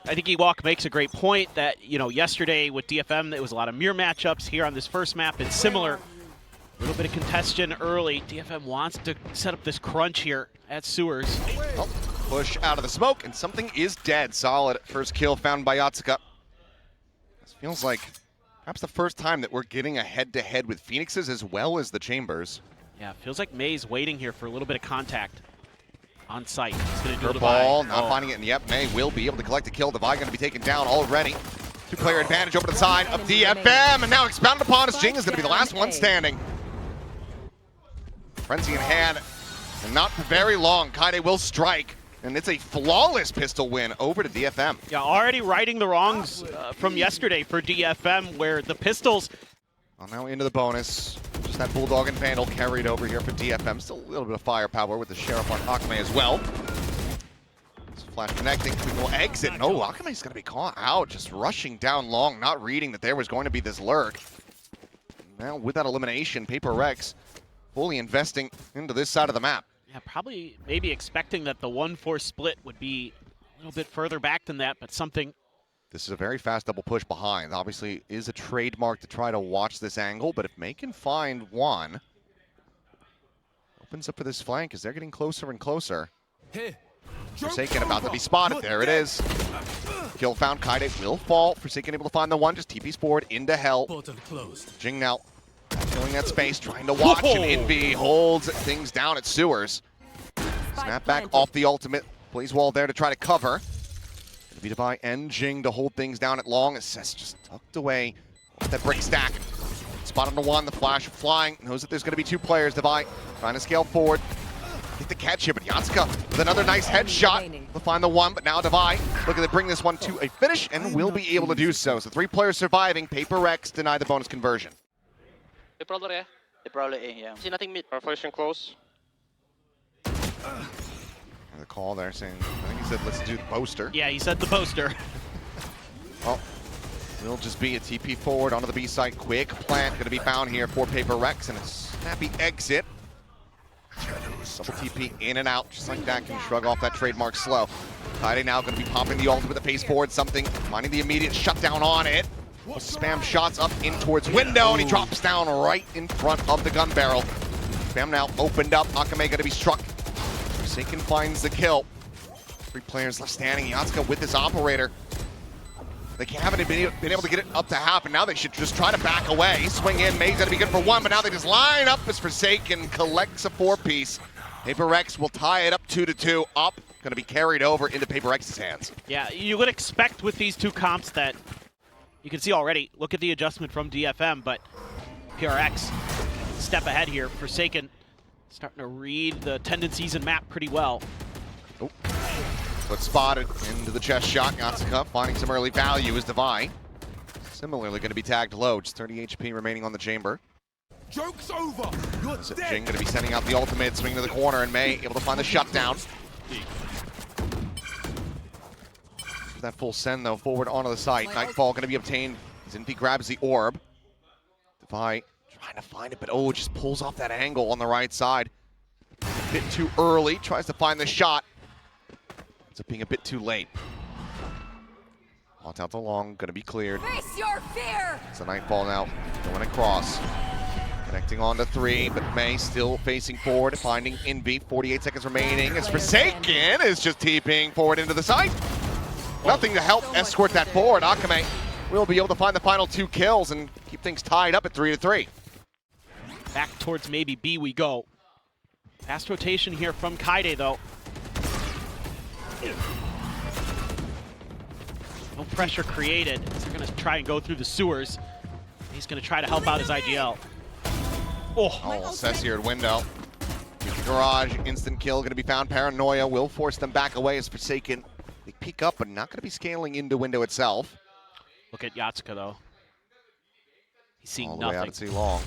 I think Ewok makes a great point that, you know, yesterday with DFM, there was a lot of mirror matchups. Here on this first map, it's similar. A little bit of congestion early. DFM wants to set up this crunch here at Sewers. Oh, push out of the smoke, and something is dead. Solid first kill found by Yatsuka. This feels like perhaps the first time that we're getting a head-to-head with Phoenixes as well as the Chambers. Yeah, feels like May's waiting here for a little bit of contact on site. He's going to do Her the ball, not finding it, and yep, May will be able to collect a kill. Devi going to be taken down already. Two-player advantage over to the side of DFM, and now expounded upon as Jing is going to be the last one standing. Frenzy in hand, and not for very long. Kaide will strike, and it's a flawless pistol win over to DFM. Yeah, already righting the wrongs from yesterday for DFM, where the pistols... Well, now into the bonus. Just that Bulldog and Vandal carried over here for DFM. Still a little bit of firepower with the Sheriff on Akame as well. Flash connecting, we will exit. No, Akame's going to be caught out, just rushing down long, not reading that there was going to be this lurk. Now with that elimination, Paper Rex fully investing into this side of the map. Yeah, probably maybe expecting that the 1-4 split would be a little bit further back than that, but something... This is a very fast double push behind. Obviously is a trademark to try to watch this angle, but if May can find one, opens up for this flank as they're getting closer and closer. Forsaken about to be spotted. There it is. Kill found. Kaide will fall. Forsaken able to find the one. Just TP's forward into hell. Jing now filling that space, trying to watch, and Invi holds things down at Sewers. Snap back off the ultimate. Plays wall there to try to cover. Gonna be Devi and Jing to hold things down at long. Assess just tucked away off that brick stack. Spot on the one. The flash flying. Knows that there's going to be two players. Devi trying to scale forward. Get the catch here, but Yatsuka with another nice headshot to find the one, but now Devi looking to bring this one to a finish and will be able to do so. So 3 players surviving. Paper Rex deny the bonus conversion. They probably A. They probably A, yeah. See nothing mid. Flashing close. The call there saying, I think he said let's do the poster. Yeah, he said the poster. Well, will just be a TP forward onto the B site. Quick plant going to be found here for Paper Rex and a snappy exit. Double TP in and out, just like that. Can shrug off that trademark slow. Kaide now going to be popping the ult with the pace forward. Something, finding the immediate shutdown on it. Will spam shots up in towards window, and he drops down right in front of the gun barrel. Spam now opened up. Akame going to be struck. Forsaken finds the kill. 3 players left standing. Yatsuka with this operator. They haven't been able to get it up to half, and now they should just try to back away. Swing in, May's gonna be good for 1, but now they just line up as Forsaken collects a 4-piece. Paper Rex will tie it up 2-2. Up, gonna be carried over into Paper Rex's hands. Yeah, you would expect with these two comps that you can see already. Look at the adjustment from DFM, but PRX step ahead here. Forsaken starting to read the tendencies and map pretty well. Oh. But spotted into the chest shot. Yatsuka finding some early value is Devi. Similarly going to be tagged low. Just 30 HP remaining on the chamber. Joke's over. Jing going to be sending out the ultimate, swing to the corner, and May able to find the shutdown. That full send though, forward onto the site. Nightfall going to be obtained. Zinfi grabs the orb. Devi trying to find it, but oh, just pulls off that angle on the right side. A bit too early, tries to find the shot. Ends up being a bit too late. Haunt out the long, gonna be cleared. Face your fear! It's a Nightfall now, going across. Connecting on to 3, but May still facing forward, finding Envy. 48 seconds remaining. As Forsaken is just TPing forward into the site. Nothing to help escort that forward. Akame will be able to find the final 2 kills and keep things tied up at 3-3. Back towards maybe B we go. Fast rotation here from Kaide though. No pressure created. They're going to try and go through the sewers. He's going to try to help out his IGL. Oh, Cess here at window. The garage, instant kill going to be found. Paranoia will force them back away as Forsaken. They peek up, but not going to be scaling into window itself. Look at Yatsuka though. He's seeing all the nothing. way out at C long.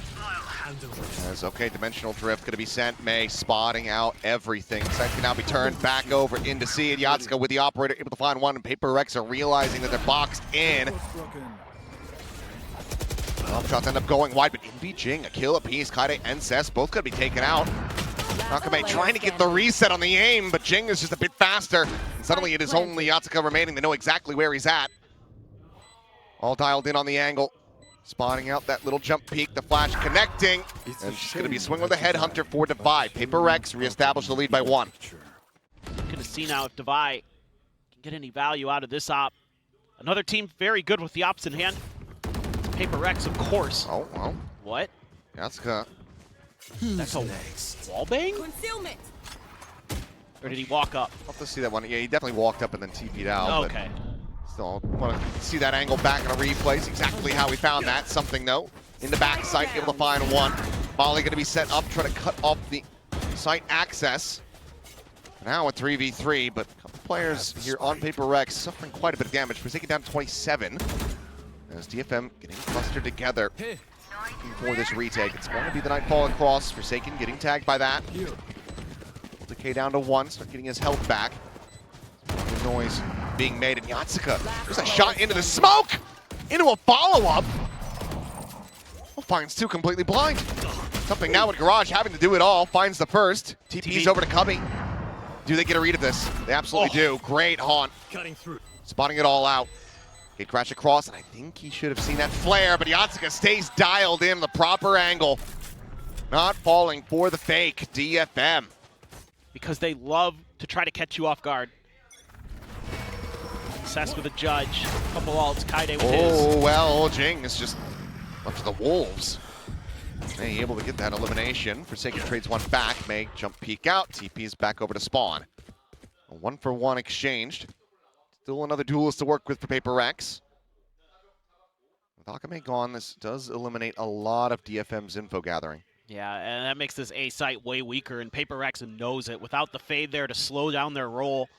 As, okay, dimensional drift going to be sent. May spotting out everything. Sight can now be turned back over into C, and Yatsuka with the operator able to find one, and Paper Rex are realizing that they're boxed in. Well, shots end up going wide, but Envy Jing, a kill apiece. Kaide and Cess both going to be taken out. Akame trying to get the reset on the aim, but Jing is just a bit faster. And suddenly it is only Yatsuka remaining. They know exactly where he's at. All dialed in on the angle. Spotting out that little jump peek, the flash connecting. And it's going to be a swing with a headhunter for Divide. Paper Rex reestablish the lead by 1. Gonna see now if Divide can get any value out of this op. Another team very good with the ops in hand. Paper Rex, of course. Oh, well. What? Yatsuka. That's a wall bang? Concealment. Or did he walk up? Love to see that one. Yeah, he definitely walked up and then TP'd out. Okay. Still want to see that angle back in a replay. It's exactly how we found that. Something, though. In the back site, able to find one. Molly going to be set up, trying to cut off the site access. Now a 3v3, but a couple players here on Paper Rex suffering quite a bit of damage. Forsaken down to 27. As DFM getting clustered together looking for this retake. It's going to be the Nightfall across. Forsaken getting tagged by that. Decay down to 1, start getting his health back. The noise being made in Yatsuka. There's a shot into the smoke! Into a follow-up! Well, finds 2 completely blind. Something now with Garage having to do it all. Finds the first. TP's over to Cubby. Do they get a read of this? They absolutely do. Great haunt. Cutting through. Spotting it all out. Gate crash across, and I think he should have seen that flare, but Yatsuka stays dialed in the proper angle. Not falling for the fake DFM. Because they love to try to catch you off guard. Cess with a judge. Couple ults. Kaide with his. Oh, well, Jing is just up to the wolves. May able to get that elimination. Forsaken trades one back. May jump peek out. TP's back over to spawn. A 1-for-1 exchanged. Still another duelist to work with for Paper Rex. With Akame gone, this does eliminate a lot of DFM's info gathering. Yeah, and that makes this A site way weaker, and Paper Rex knows it. Without the fade there to slow down their roll,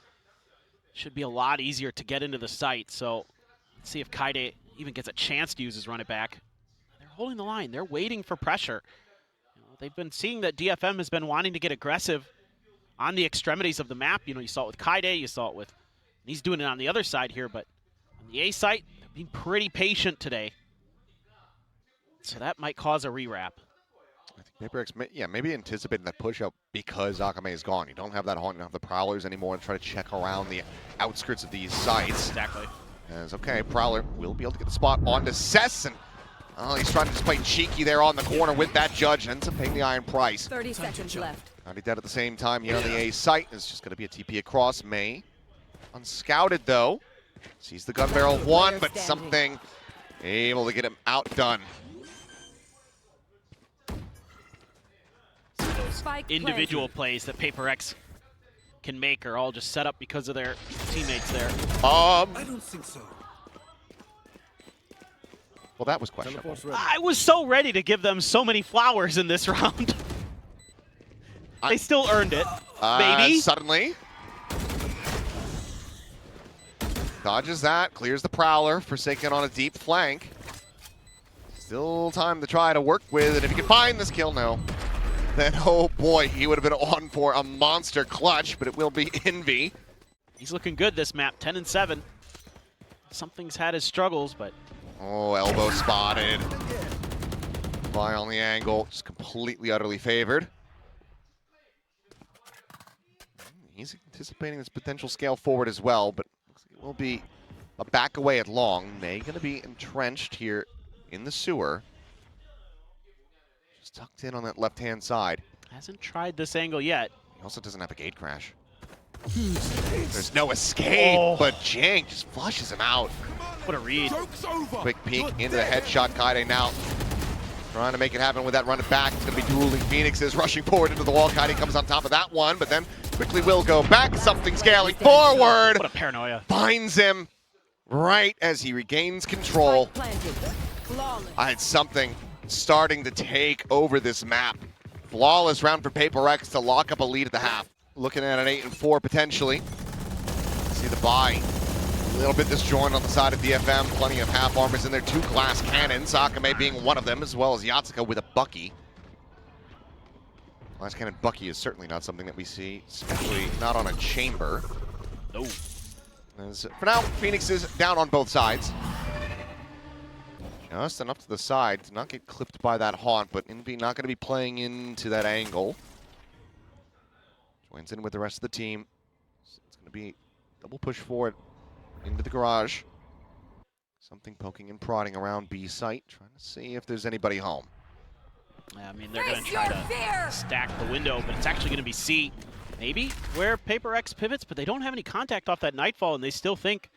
should be a lot easier to get into the site. So let's see if Kaide even gets a chance to use his run it back. They're holding the line. They're waiting for pressure. You know, they've been seeing that DFM has been wanting to get aggressive on the extremities of the map. You know, you saw it with Kaide, you saw it with, and he's doing it on the other side here, but on the A site, they're being pretty patient today. So that might cause a rewrap. I think Paper Rex, maybe anticipating that push out because Akame is gone. You don't have that haunt, you don't have the Prowlers anymore to try to check around the outskirts of these sites. Exactly. As, okay, Prowler will be able to get the spot onto Cess, and he's trying to just play cheeky there on the corner with that judge, and ends up paying the iron price. 30 seconds left. Not dead at the same time here on the A site. It's just going to be a TP across. May unscouted, though. Sees the gun barrel one, but something able to get him outdone. Individual plays that Paper Rex can make are all just set up because of their teammates there. I don't think so. Well, that was questionable. I was so ready to give them so many flowers in this round. They still earned it, maybe. Suddenly. Dodges that, clears the Prowler, Forsaken on a deep flank. Still time to try to work with it. If you can find this kill, no. Then, oh boy, he would have been on for a monster clutch, but it will be Envy. He's looking good this map, 10-7. Something's had his struggles, but... Oh, elbow spotted. Fly on the angle, just completely, utterly favored. He's anticipating this potential scale forward as well, but it will be a back away at long. May going to be entrenched here in the sewer. Just tucked in on that left-hand side. Hasn't tried this angle yet. He also doesn't have a gate crash. There's no escape, but Jang just flushes him out. What a read. Quick peek into the headshot. Kaide now trying to make it happen with that run it back. It's going to be dueling Phoenixes rushing forward into the wall. Kaide comes on top of that one, but then quickly will go back. Something scaling forward. What a paranoia. Finds him right as he regains control. I had something starting to take over this map. Flawless round for Paper Rex to lock up a lead at the half. Looking at an 8-4 potentially. See the buy. A little bit disjointed on the side of DFM. Plenty of half armors in there. 2 glass cannons. Akame being one of them, as well as Yatsuka with a Bucky. Glass cannon Bucky is certainly not something that we see, especially not on a chamber. No. As, for now, Phoenix is down on both sides. Just enough to the side to not get clipped by that haunt, but Envy not going to be playing into that angle. Joins in with the rest of the team. It's going to be double push forward into the garage. Something poking and prodding around B site, trying to see if there's anybody home. Yeah, I mean, they're going to try to stack the window, but it's actually going to be C, maybe, where Paper X pivots, but they don't have any contact off that Nightfall, and they still think,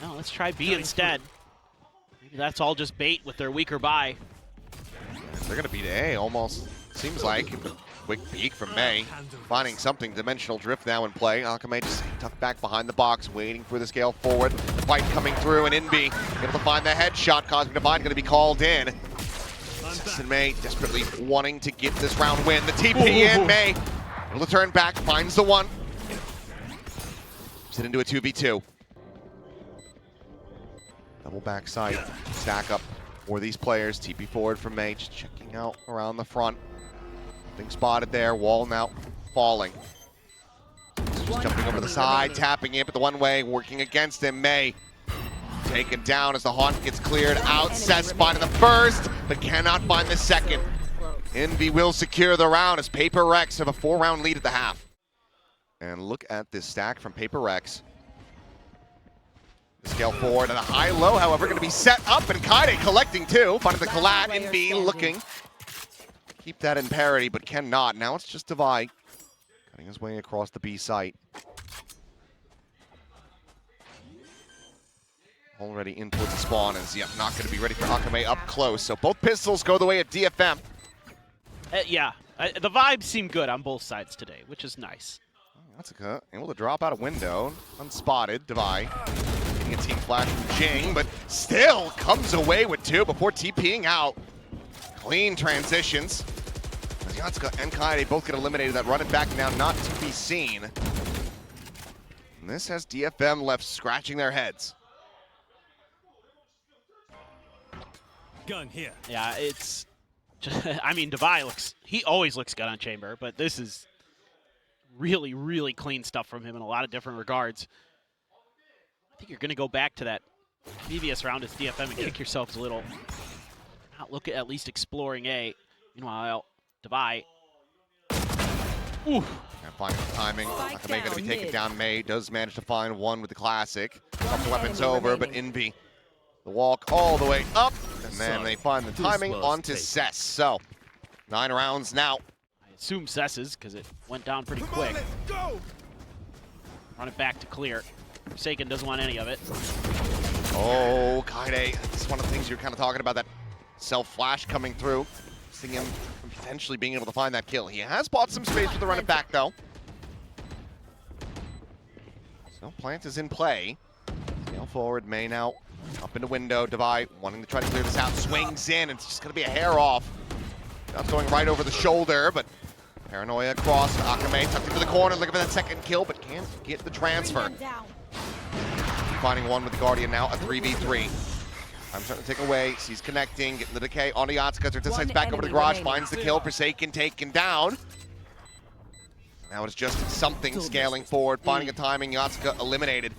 no, let's try B instead. Maybe that's all just bait with their weaker buy. They're going to beat A, almost seems like. Quick peek from May, finding something. Dimensional drift now in play. Akame just tucked back behind the box, waiting for the scale forward. The fight coming through, and Invi able to find the headshot. Cosmic Divide going to be called in. Sess and May desperately wanting to get this round win. The TP in, May able to turn back, finds the one. Sit into a 2v2. Double backside, stack up for these players. TP forward from May, just checking out around the front. Nothing spotted there, wall now falling. Just jumping over the side, tapping it, but the one way working against him. May taken down as the haunt gets cleared out. Sess finding the first, but cannot find the second. Envy will secure the round as Paper Rex have a 4-round lead at the half. And look at this stack from Paper Rex. The scale forward and a high-low, however, going to be set up, and Kaide collecting too. Finding the collat, Envy looking. Keep that in parity, but cannot. Now it's just Divide cutting his way across the B site. Already in towards the spawn, and Zia not going to be ready for Akame up close. So both pistols go the way of DFM. Yeah, the vibes seem good on both sides today, which is nice. That's able to drop out a window, unspotted. Divide getting a team flash from Jing, but still comes away with 2 before TPing out. Clean transitions. Yatsuka and Kaide both get eliminated. That running back now not to be seen. And this has DFM left scratching their heads. Gun here. Yeah, it's just, I mean, Devi he always looks good on Chamber, but this is really, really clean stuff from him in a lot of different regards. I think you're going to go back to that previous round as DFM and kick yourselves a little. Look at least exploring A. Meanwhile, Devi. Ooh. And finding the timing. Akame going to be taken down. May does manage to find one with the classic. Couple weapons over, but Envy, the walk all the way up. And then they find the timing onto Sess. So, 9 rounds now. I assume Sess's, because it went down pretty quick. Run it back to clear. Forsaken doesn't want any of it. Oh, Kaide. This is one of the things you're kind of talking about, that self-flash coming through, seeing him potentially being able to find that kill. He has bought some space with the run it back, though. So plant is in play. Scale forward, May now up into window. Devi wanting to try to clear this out, swings in, and it's just going to be a hair off. That's going right over the shoulder, but Paranoia across. Akame tucked into the corner, looking for that second kill, but can't get the transfer. Finding one with the Guardian now, a 3v3. I'm starting to take away. Sees connecting, getting the decay onto Yatsuka. Decides back over to the garage, finds the kill. Forsaken taken down. Now it's just something scaling forward, finding a timing. Yatsuka eliminated.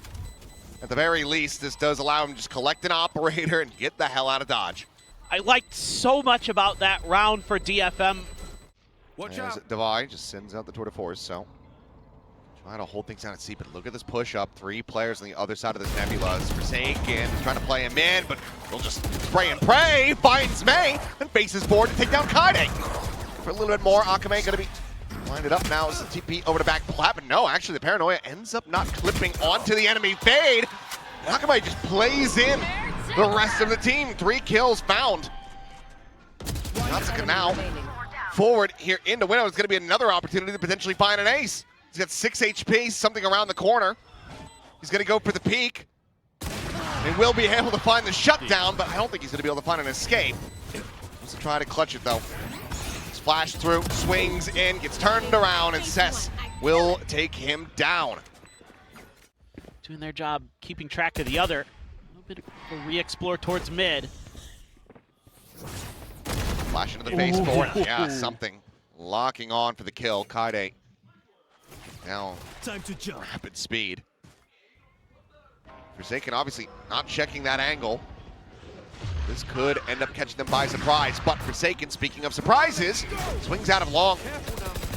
At the very least, this does allow him to just collect an operator and get the hell out of Dodge. I liked so much about that round for DFM. Watch out. Devi just sends out the tour de force, so trying to hold things down at C, but look at this push up. 3 players on the other side of this nebula. Forsaken trying to play him in, but he'll just spray and pray. Finds May and faces forward to take down Kaide. For a little bit more, Akame gonna be lined it up now as the TP over to back plat, but no, actually the Paranoia ends up not clipping onto the enemy fade. Akame just plays in the rest of the team. 3 kills found. Yatsuka now forward here into window. It's gonna be another opportunity to potentially find an ace. He's got 6 HP, something around the corner. He's going to go for the peek. He will be able to find the shutdown, but I don't think he's going to be able to find an escape. Wants to try to clutch it, though. Splash through, swings in, gets turned around, and Sess will take him down. Doing their job, keeping track of the other. A little bit of a re-explore towards mid. Flash into the face forward. Yeah, something. Locking on for the kill. Kaide now Time to jump. Rapid speed. Forsaken obviously not checking that angle. This could end up catching them by surprise, but Forsaken, speaking of surprises, swings out of long.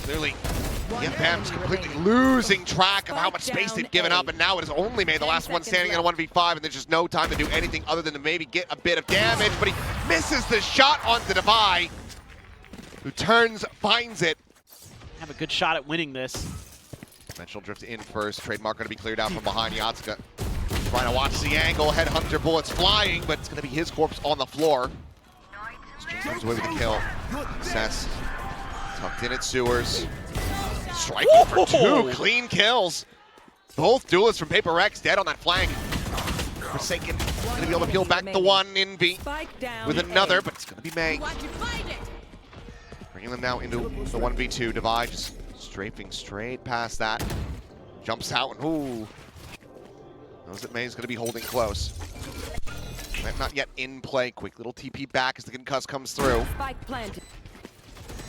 Clearly DFM's completely losing track of how much space they've given up, and now it has only made the last one standing in a 1v5, and there's just no time to do anything other than to maybe get a bit of damage, but he misses the shot onto Devi, who turns, finds it. Have a good shot at winning this. Dimensional drift in first, trademark going to be cleared out from behind. Yatsuka trying to watch the angle, headhunter bullets flying, but it's going to be his corpse on the floor. G comes away with the kill. Success. Tucked in at Sewers. Striking for 2 clean kills. Both duelists from Paper Rex dead on that flank. Forsaken going to be able to peel back the one. Envy with another, but it's going to be May. Bringing them now into the 1v2. Devi just strafing straight past that. Jumps out and ooh. Knows that May's going to be holding close. Not yet in play. Quick little TP back as the concuss comes through.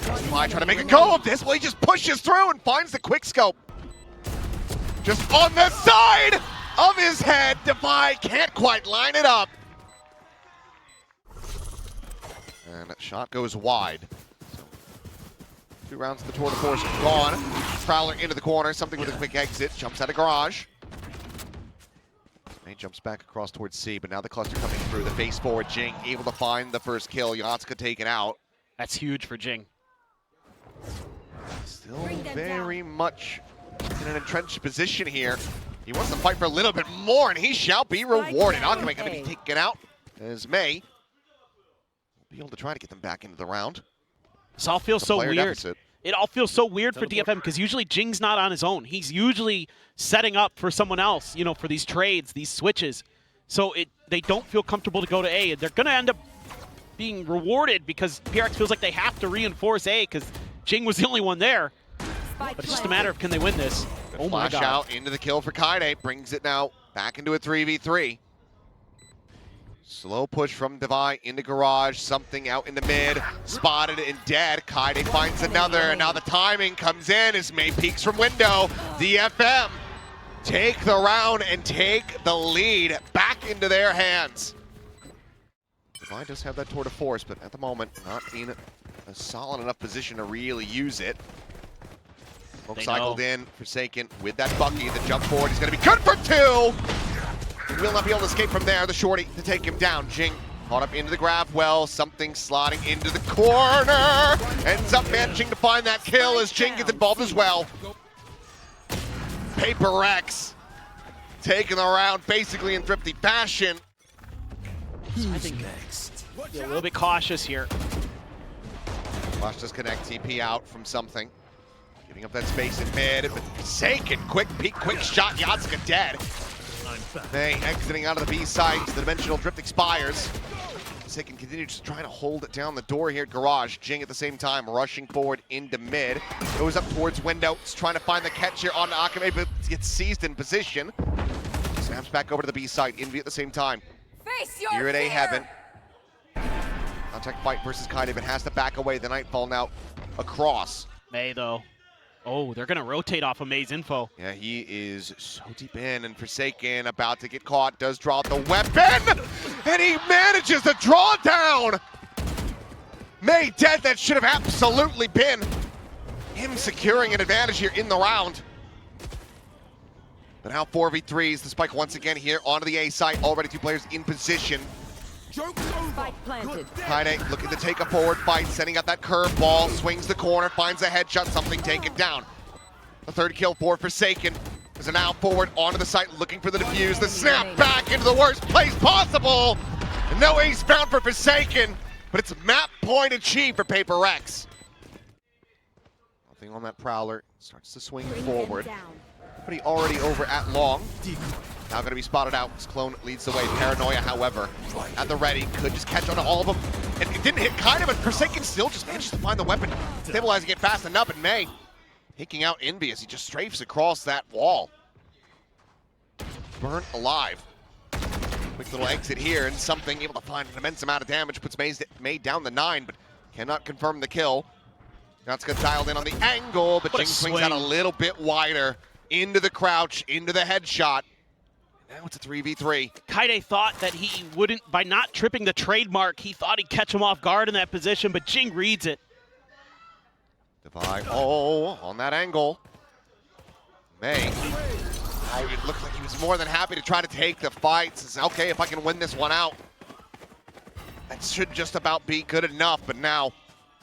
Devi trying to make a go of this. Well, he just pushes through and finds the quick scope. Just on the side of his head. Devi can't quite line it up. And that shot goes wide. So, 2 rounds of the tour de force gone. Prowler into the corner. Something with a quick exit. Jumps out of garage. May jumps back across towards C, but now the cluster coming through. The face forward, Jing able to find the first kill. Yatsuka taken out. That's huge for Jing. Still very much in an entrenched position here. He wants to fight for a little bit more, and he shall be rewarded. Akame going to be taken out as May will be able to try to get them back into the round. This all feels so weird. Deficit. It all feels so weird for DFM because usually Jing's not on his own. He's usually setting up for someone else, you know, for these trades, these switches. So they don't feel comfortable to go to A. They're going to end up being rewarded because PRX feels like they have to reinforce A because Jing was the only one there. But it's just a matter of can they win this. Oh my God. Out into the kill for Kaide. Brings it now back into a 3v3. Slow push from Devi into garage, something out in the mid, spotted and dead. Kaide finds another, and now the timing comes in as May peeks from window. DFM take the round and take the lead back into their hands. Devi does have that tour de force, but at the moment, not in a solid enough position to really use it. Smoke cycled in, Forsaken with that Bucky, the jump forward, he's gonna be good for 2! He will not be able to escape from there, the shorty to take him down. Jing caught up into the grab well, something slotting into the corner. Ends up managing to find that kill as Jing gets involved as well. Paper Rex taking the round basically in thrifty fashion. I think a little bit cautious here. Watch this connect, TP out from something. Giving up that space in mid, but Forsaken, quick peek, quick shot, Yatsuka dead. May exiting out of the B site, the dimensional drift expires. Forsaken continues trying to hold down the door here at garage. Jing at the same time rushing forward into mid. Goes up towards window, trying to find the catch here on Akame, but gets seized in position. Snaps back over to the B site, Envy at the same time. Here at A Heaven. Contact fight versus Kaide, but has to back away. The Nightfall now across. May though. Oh, they're going to rotate off of May's info. Yeah, he is so deep in, and Forsaken about to get caught, does draw out the weapon, and he manages to draw down. May dead, that should have absolutely been him securing an advantage here in the round. But now 4v3s, the spike once again here onto the A site, already 2 players in position. Kaide looking to take a forward fight, sending out that curveball, swings the corner, finds a headshot, something taken down. The 3rd kill for Forsaken. Is now forward onto the site, looking for the defuse, the snap back into the worst place possible. And no ace found for Forsaken, but it's map point achieved for Paper Rex. Nothing on that Prowler, starts to swing forward. But he already over at long. Now going to be spotted out. His clone leads the way. Paranoia, however, at the ready. Could just catch on to all of them. And it didn't hit Kaide, but Forsaken still just managed to find the weapon. Stabilizing it fast enough, and May taking out Envy as he just strafes across that wall. Burnt alive. Quick little exit here, and something able to find an immense amount of damage. Puts May down the 9, but cannot confirm the kill. Yatsuka dialed in on the angle, but Jing swings out a little bit wider. Into the crouch, into the headshot. Now it's a 3v3. Kaide thought that he wouldn't, by not tripping the trademark, he thought he'd catch him off guard in that position, but Jing reads it. Divide. Oh, on that angle. May. Oh, it looked like he was more than happy to try to take the fight. Says, okay, if I can win this one out, that should just about be good enough. But now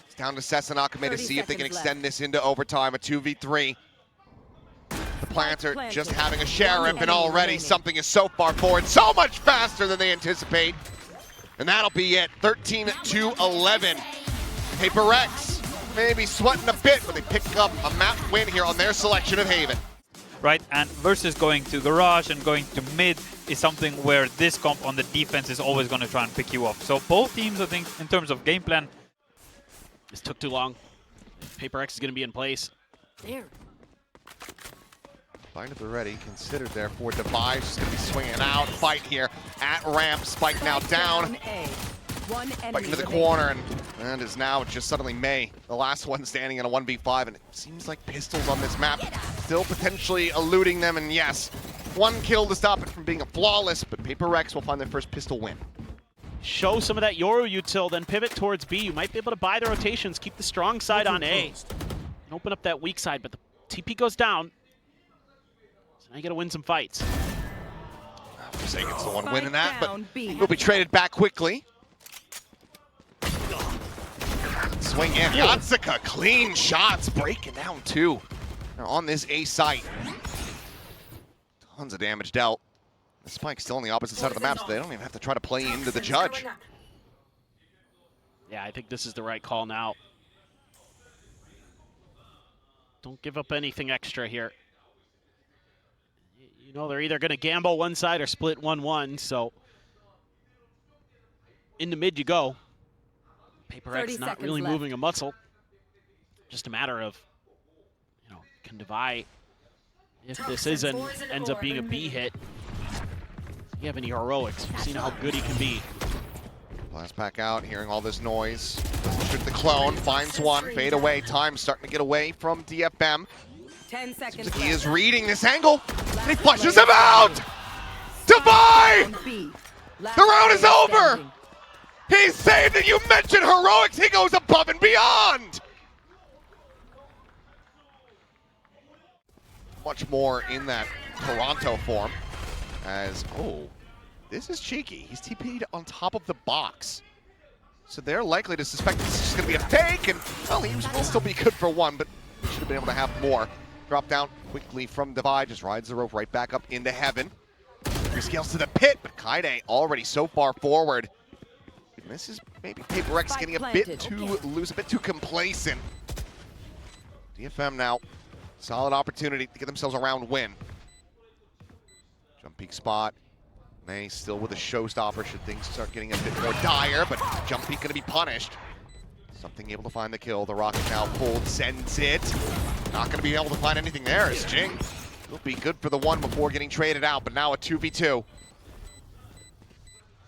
it's down to Sesanakame to see if they can extend this into overtime, a 2v3. The Planter just having a sheriff, and already something is so far forward, so much faster than they anticipate. And that'll be it, 13-11. Paper Rex maybe sweating a bit, but they pick up a map win here on their selection of Haven. Right, and versus going to garage and going to mid is something where this comp on the defense is always going to try and pick you off. So both teams, I think, in terms of game plan. This took too long. Paper X is going to be in place. There. Bind at the ready, considered there for Divide. Just going to be swinging out. Fight here at ramp. Spike now down. Spike into the corner, and is now just suddenly May, the last one standing in a 1v5, and it seems like pistols on this map still potentially eluding them, and yes, one kill to stop it from being a flawless, but Paper Rex will find their first pistol win. Show some of that Yoru util, then pivot towards B. You might be able to buy the rotations, keep the strong side on A, and open up that weak side, but the TP goes down. So now you gotta win some fights. Forsaken's the one winning that, but will be traded back quickly. Swing in, Yatsuka, clean shots, breaking down two. Now on this A site. Tons of damage dealt. The Spike's still on the opposite side of the map, so they don't even have to try to play into the judge. Yeah, I think this is the right call now. Don't give up anything extra here. You know they're either going to gamble one side or split 1-1, so into mid you go. Paper X not really moving a muscle. Just a matter of, you know, can Divide, if this ends up being a B hit, you have any heroics. You've seen how good he can be. Blast back out, hearing all this noise. Shoot the clone, finds one, fade away. Time starting to get away from DFM. 10 seconds Like he is reading this angle, and he flushes him out! Divide! The round is over! He saved it! You mentioned heroics, he goes above and beyond! Much more in that Toronto form. As, oh, this is cheeky. He's TP'd on top of the box. So they're likely to suspect this is just going to be a fake, and, well, he will still be good for one, but he should have been able to have more. Drop down quickly from Divide, just rides the rope right back up into heaven. Rescales to the pit, but Kaide already so far forward. And this is maybe Paper X getting a bit too loose, a bit too complacent. DFM now, solid opportunity to get themselves a round win. Jump peek spot. May still with a showstopper should things start getting a bit more dire, but jump peek gonna be punished. Something able to find the kill. The rocket now pulled, sends it. Not gonna be able to find anything there as Jing will be good for the one before getting traded out, but now a 2v2.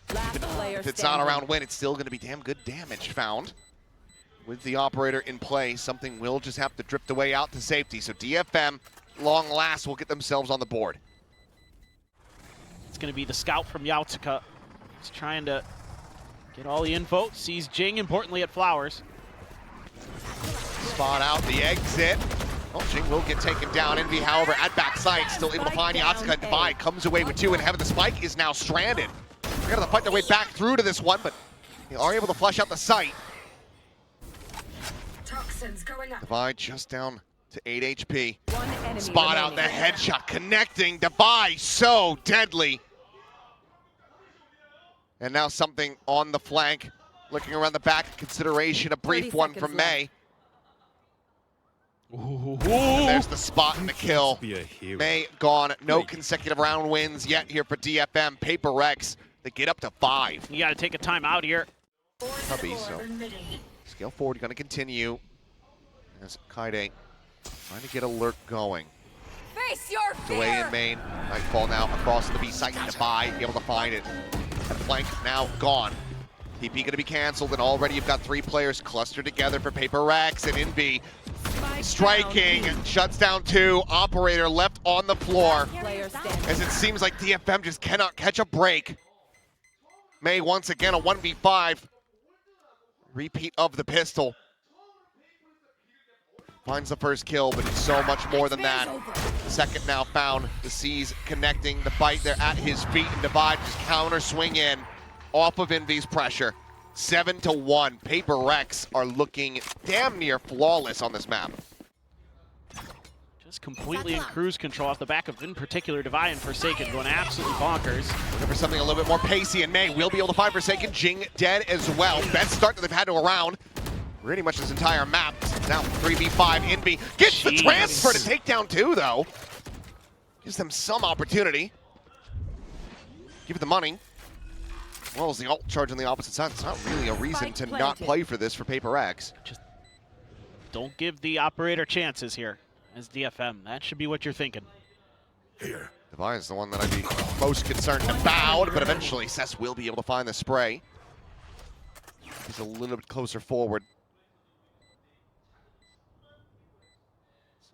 If it's not a round win, it's still gonna be damn good damage found. With the operator in play, something will just have to drift away out to safety. So DFM, long last, will get themselves on the board. It's going to be the scout from Yatsuka. He's trying to get all the info. Sees Jing, importantly, at Flowers. Spot out the exit. Oh, Jing will get taken down. Envy, however, at backside, still able to find Yatsuka, and Divide comes away with two in heaven. The Spike is now stranded. They're going to fight their way back through to this one, but they are able to flush out the site. Divide just down to 8 HP. Spot out the headshot, connecting. Divide so deadly. And now something on the flank. Looking around the back, consideration, a brief one from May. And there's the spot and the kill. May gone, no consecutive round wins yet here for DFM. Paper Rex, they get up to 5. You got to take a time out here. Hubby, so scale forward, going to continue. As Kaide trying to get alert going. Face your fear. Delay in main. Nightfall now across the B site. Divide, be able to find it. That flank now gone. TP going to be canceled, and already you've got 3 players clustered together for Paper Rex, and Envy striking, shuts down 2. Operator left on the floor, as it seems like DFM just cannot catch a break. May once again a 1v5. Repeat of the pistol. Finds the first kill, but it's so much more than that. Second now found. The C's connecting. The bite there at his feet, and Divide just counter swing in off of Envy's pressure. 7-1. Paper Rex are looking damn near flawless on this map. Just completely in cruise control off the back of, in particular, Divide and Forsaken going absolutely bonkers. Looking for something a little bit more pacey, and May will be able to find Forsaken. Jing dead as well. Best start that they've had to a round. Pretty much this entire map. Now 3v5. Envy gets the transfer to take down 2, though. Gives them some opportunity. Give it the money. Well, as the ult charge on the opposite side, it's not really a reason to not play for this for Paper X. Just don't give the operator chances here as DFM. That should be what you're thinking. Here. Divide is the one that I'd be most concerned about, but eventually Cess will be able to find the spray. He's a little bit closer forward.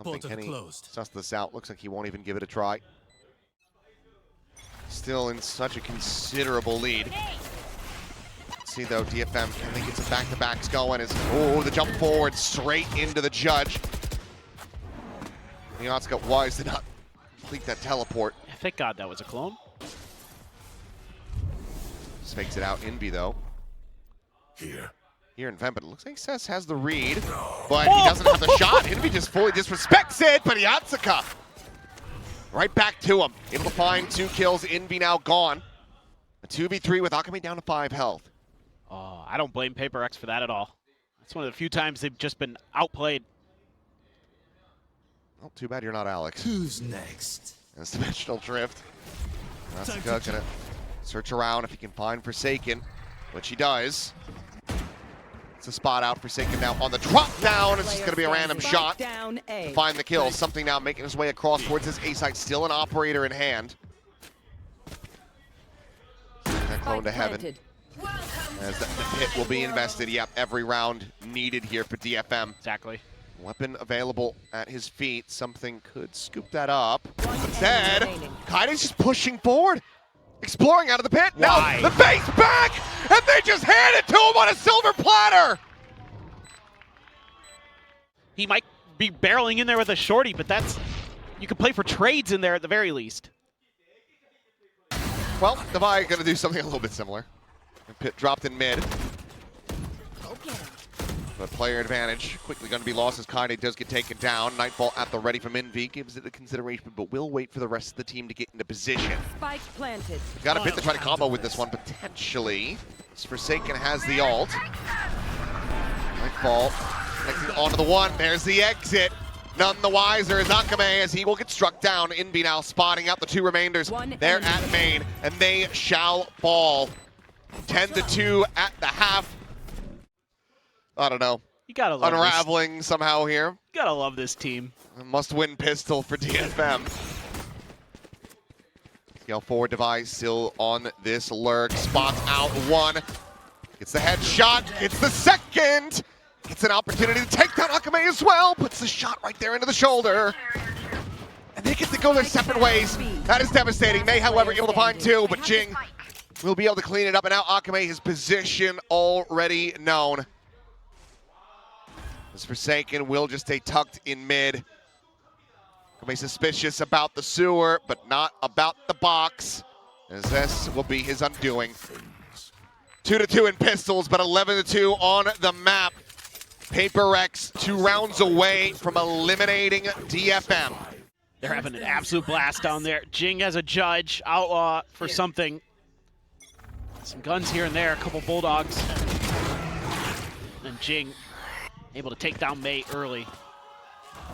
Something can he suss this out? Looks like he won't even give it a try. Still in such a considerable lead. Let's see though, DFM, can they get some back-to-backs going? Oh, the jump forward straight into the judge. The odds got wise to not complete that teleport. Thank God that was a clone. Just fakes it out. Envy though. Here in Vent, but it looks like Cess has the read, but he doesn't have the shot. Envy just fully disrespects it, but Yatsuka right back to him. Able to find 2 kills. Envy now gone. A 2v3 with Akame down to 5 health. Oh, I don't blame Paper X for that at all. That's one of the few times they've just been outplayed. Well, too bad you're not Alex. Who's next? That's Dimensional Drift. Yatsuka gonna search around if he can find Forsaken, which he does. It's a spot out. Forsaken now on the drop down. It's just going to be a random shot to find the kill. Something now making his way across towards his A site. Still an operator in hand. That clone to heaven. As the pit will be invested. Yep, every round needed here for DFM. Exactly. Weapon available at his feet. Something could scoop that up. Instead, Kaide's just pushing forward. Exploring out of the pit. Why? Now the face back, and they just hand it to him on a silver platter. He might be barreling in there with a shorty, but that's, you can play for trades in there at the very least. Well, Divide gonna do something a little bit similar. Pit dropped in mid. But player advantage quickly going to be lost as Kaide does get taken down. Nightfall at the ready from Envy gives it a consideration, but will wait for the rest of the team to get into position. Spike planted. Got a bit to try to combo with this one, potentially. As Forsaken has the ult. Nightfall connecting onto the one. There's the exit. None the wiser is Akame as he will get struck down. Envy now spotting out the 2 remainders. They're at main, and they shall fall. 10-2 at the half. I don't know. You gotta love unraveling this. Somehow here. You gotta love this team. A must-win pistol for DFM. Scale forward device still on this lurk. Spots out 1. Gets the headshot. Gets the second. Gets an opportunity to take down Akame as well. Puts the shot right there into the shoulder. And they get to go their separate ways. That is devastating. May, however, able to find 2, but Jing will be able to clean it up. And now Akame, his position already known. This Forsaken will just stay tucked in mid. Akame suspicious about the sewer, but not about the box, as this will be his undoing. 2-2 in pistols, but 11-2 on the map. Paper Rex 2 rounds away from eliminating DFM. They're having an absolute blast down there. Jing has a judge, Outlaw for something. Some guns here and there, a couple bulldogs. And Jing able to take down May early.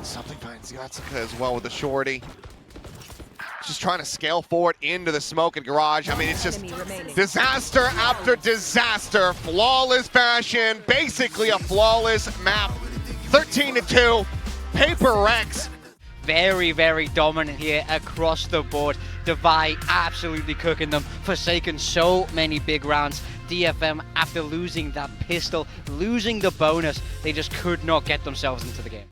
Something finds Yatsuka as well with the shorty. Just trying to scale forward into the smoke and garage. I mean, it's just disaster after disaster. Flawless fashion, basically a flawless map. 13-2, Paper Rex. Very, very dominant here across the board. Divide absolutely cooking them. Forsaken so many big rounds. DFM, after losing that pistol, losing the bonus, they just could not get themselves into the game.